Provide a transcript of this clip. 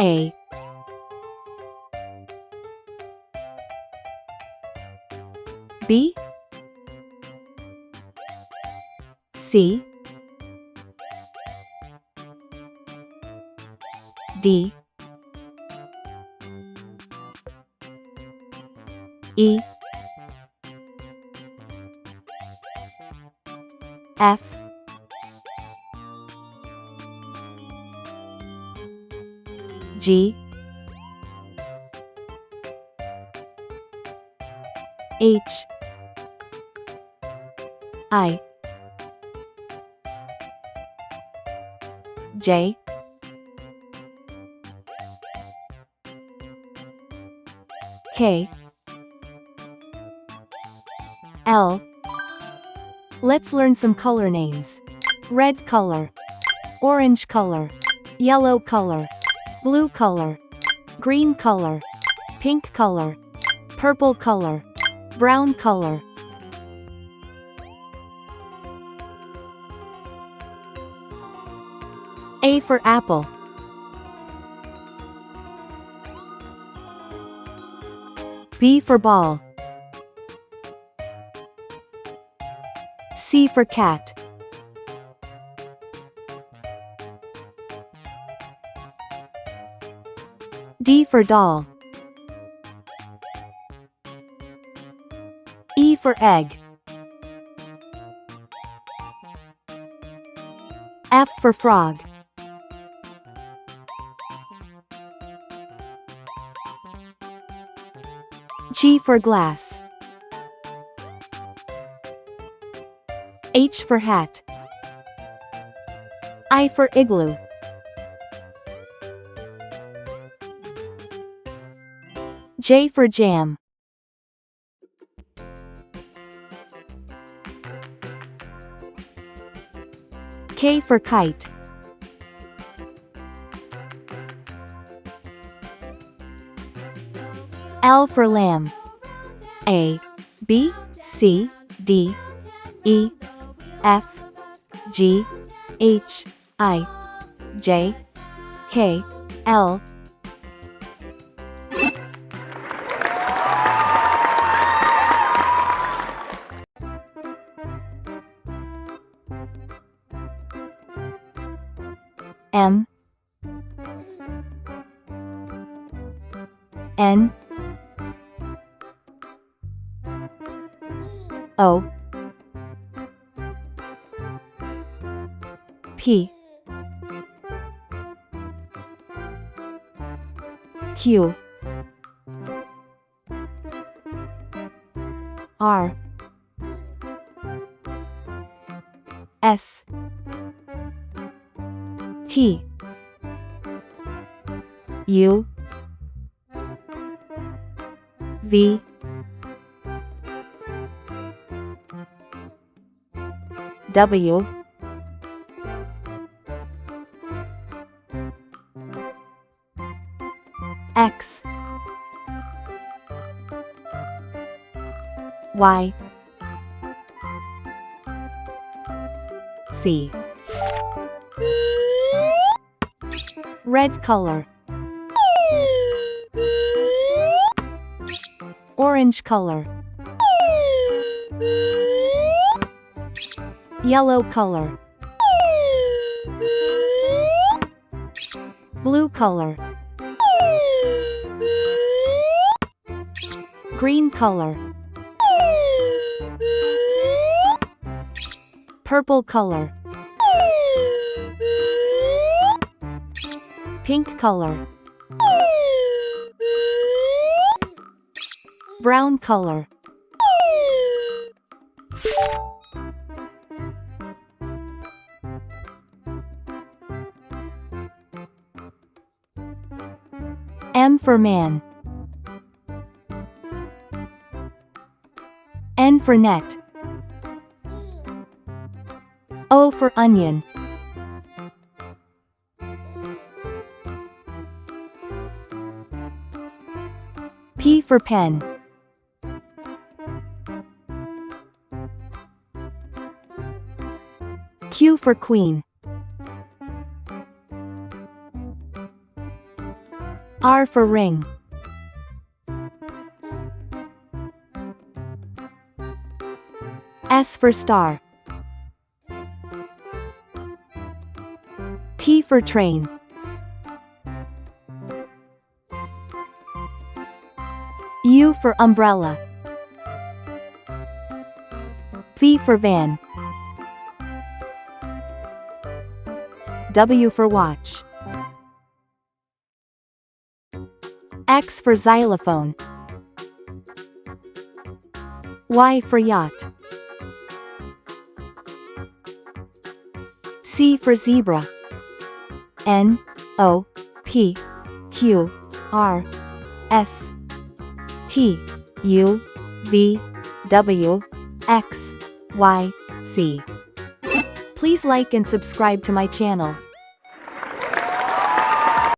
A, B, C, D, E, F, G, H, I, J, K, L. Let's learn some color names. Red color, orange color, yellow color, blue color, green color, pink color, purple color, brown color. A for apple. B for ball. C for cat. D for doll. E for egg. F for frog. G for glass. H for hat. I for igloo. J for jam. K for kite. L for lamb. A, B, C, D, E, F, G, H, I, J, K, L. M, N, O, P, Q, R, S, T, U, V, W, X, Y, Z. Red color. Orange color. Yellow color. Blue color. Green color. Purple color. Pink color. Brown color. M for man. N for net. O for onion. P for pen. Q for queen. R for ring. S for star. T for train. U for umbrella. V for van. W for watch. X for xylophone. Y for yacht. C for zebra. N, O, P, Q, R, S, T, U, V, W, X, Y, Z. Please like and subscribe to my channel.